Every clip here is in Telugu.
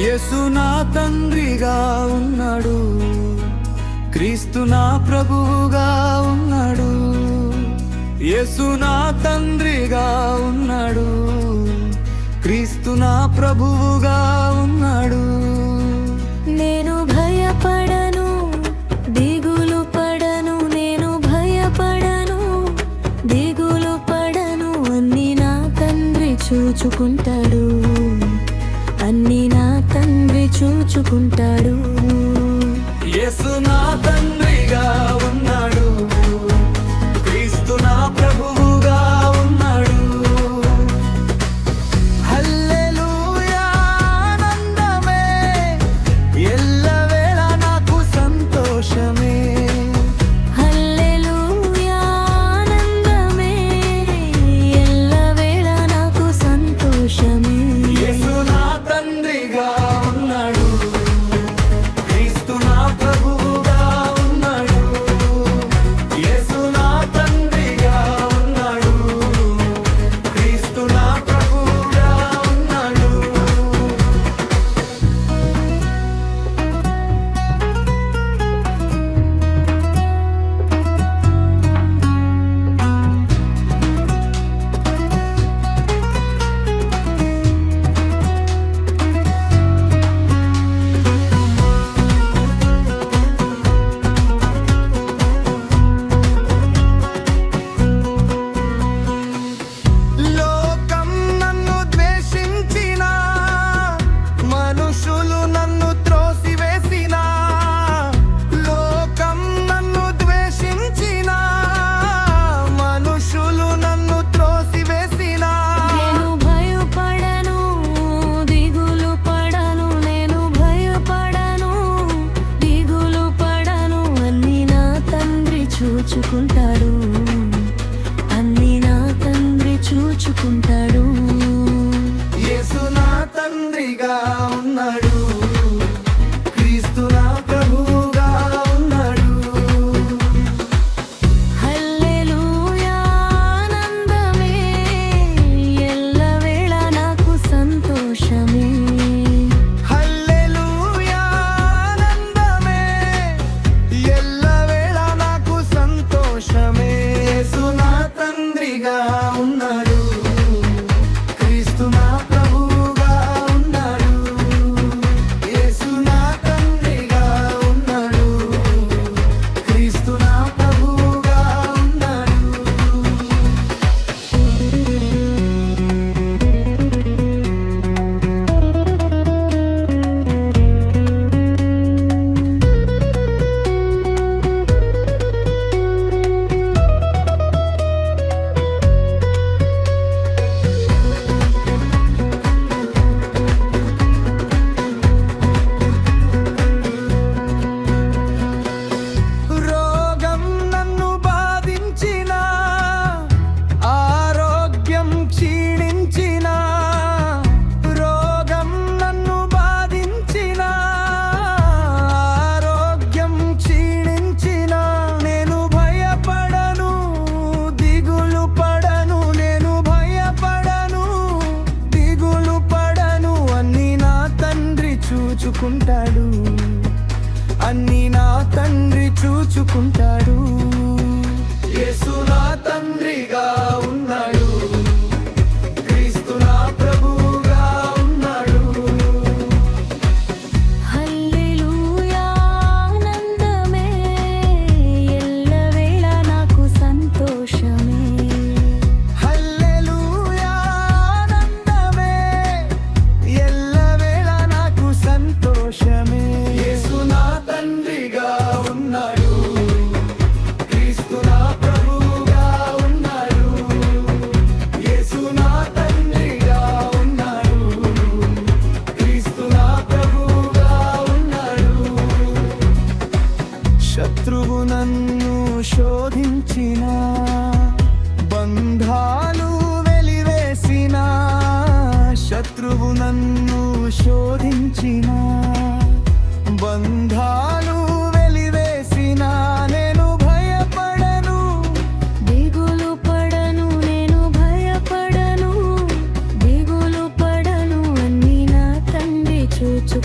యేసు నా తండ్రిగా ఉన్నాడు, క్రీస్తు నా ప్రభువుగా ఉన్నాడు. యేసు నా తండ్రిగా ఉన్నాడు, క్రీస్తు నా ప్రభువుగా ఉన్నాడు. నేను భయపడను, దిగులు పడను, నేను భయపడను, దిగులు పడను. అన్ని నా తండ్రి చూచుకుంటాడు, అన్ని నా తండ్రి చూచుకుంటాడు. యేసు నా తండ్రిగా ఉన్నాడు, క్రీస్తు నా ప్రభువుగా ఉన్నాడు. హల్లెలూయా ఆనందమే, ఎల్లవేళ నాకు సంతోషమే. హల్లెలూయా ఆనందమే, ఎల్లవేళ నాకు సంతోషమే. యేసు నా తండ్రిగా ఉన్నాడు, క్రీస్తు నా ప్రభువుగా ఉన్నాడు. యేసు నా తండ్రిగా ఉన్నాడు, క్రీస్తు నా ప్రభువుగా ఉన్నాడు. లోకం నన్ను ద్వేషించినా, మనుషులు నన్ను త్రోసివేసినా, లోకం నన్ను ద్వేషించినా, మనుషులు నన్ను త్రోసివేసినా. నేను భయపడను, దిగులు పడను, నేను భయపడను, దిగులు పడను. అన్ని నా తండ్రి చూచుకుంటాడు, అన్ని నా తండ్రి చూచుకుంటాడు. యేసు నా తండ్రిగా ఉన్నాడు, క్రీస్తు నా ప్రభువుగా ఉన్నాడు. హల్లెలూయా ఆనందమే, ఎల్లవేళ నాకు సంతోషమే. హల్లెలూయా ఆనందమే, ఎల్లవేళ నాకు సంతోషమే. యేసు నా తండ్రిగా ఉన్నాడు, క్రీస్తు నా ప్రభువుగా ఉన్నాడు. యేసు నా తండ్రిగా ఉన్నాడు, క్రీస్తు నా ప్రభువుగా ఉన్నాడు. రోగం నన్ను బాధించినా, ఆరోగ్యం క్షీణించినా, రోగం నన్ను బాధించినా, ఆరోగ్యం క్షీణించినా, నేను భయపడను, దిగులు పడను, నేను భయపడను, దిగులు పడను. అన్ని నా తండ్రి చూచుకుంటాడు, అన్ని నా తండ్రి చూచుకుంటాడు. యేసు నా తండ్రిగా ఉన్నాడు, క్రీస్తు నా ప్రభువుగా ఉన్నాడు. హల్లెలూయా ఆనందమే, ఎల్లవేళ నాకు సంతోషమే. హల్లెలూయా ఆనందమే, ఎల్లవేళ నాకు సంతోషమే. యేసు నా తండ్రిగా ఉన్నాడు, క్రీస్తు నా ప్రభువుగా ఉన్నాడు. యేసు నా తండ్రిగా ఉన్నాడు, క్రీస్తు నా ప్రభువుగా ఉన్నాడు. శత్రువు నన్ను శోధించినా, బంధాలు వెలివేసినా, శత్రువు నన్ను శోధించినా, బంధాలు వెలివేసినా, నేను భయపడను, దిగులు పడను, నేను భయపడను, దిగులు పడను. అన్ని నా తండ్రి చూచు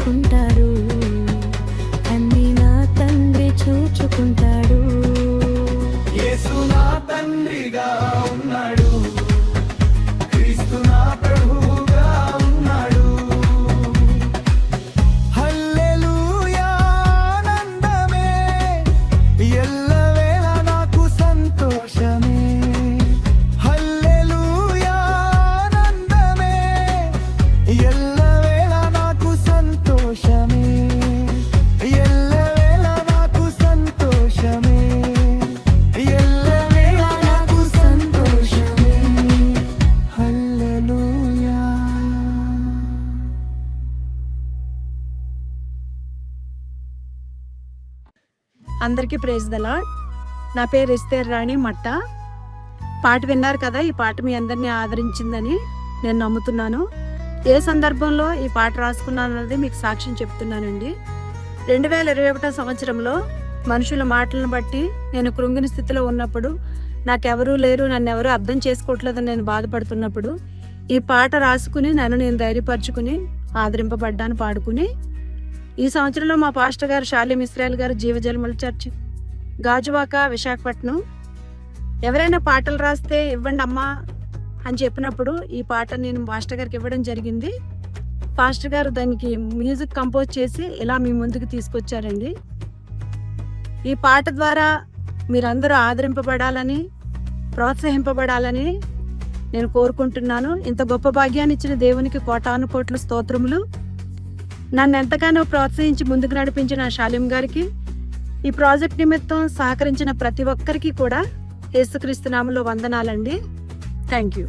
అందరికీ ప్రైజ్ ద లార్డ్. నా పేరు ఎస్తేర్ రాణి మట్ట. పాట విన్నారు కదా, ఈ పాట మీ అందరినీ ఆదరించిందని నేను నమ్ముతున్నాను. ఏ సందర్భంలో ఈ పాట రాసుకున్నాను అన్నది మీకు సాక్ష్యం చెప్తున్నానండి. 2021 సంవత్సరంలో మనుషుల మాటలను బట్టి నేను కృంగిన స్థితిలో ఉన్నప్పుడు, నాకెవరూ లేరు, నన్ను ఎవరు అర్థం చేసుకోవట్లేదని నేను బాధపడుతున్నప్పుడు ఈ పాట రాసుకుని నన్ను నేను ధైర్యపరచుకుని ఆదరింపబడ్డాను పాడుకుని. ఈ సంవత్సరంలో మా పాస్టర్ గారు షాలిం ఇస్రాయల్ గారు జీవజలముల చర్చ్ గాజువాక విశాఖపట్నం ఎవరైనా పాటలు రాస్తే ఇవ్వండి అమ్మా అని చెప్పినప్పుడు ఈ పాట నేను పాస్టర్ గారికి ఇవ్వడం జరిగింది. పాస్టర్ గారు దానికి మ్యూజిక్ కంపోజ్ చేసి ఇలా మీ ముందుకు తీసుకొచ్చారండి. ఈ పాట ద్వారా మీరందరూ ఆదరింపబడాలని, ప్రోత్సహింపబడాలని నేను కోరుకుంటున్నాను. ఇంత గొప్ప భాగ్యాన్ని ఇచ్చిన దేవునికి కోటాను కోట్ల స్తోత్రములు. నన్ను ఎంతగానో ప్రోత్సహించి ముందుకు నడిపించిన షాలిం గారికి, ఈ ప్రాజెక్ట్ నిమిత్తం సహకరించిన ప్రతి ఒక్కరికి కూడా యేసుక్రీస్తు నామములో వందనాలండి. Thank you.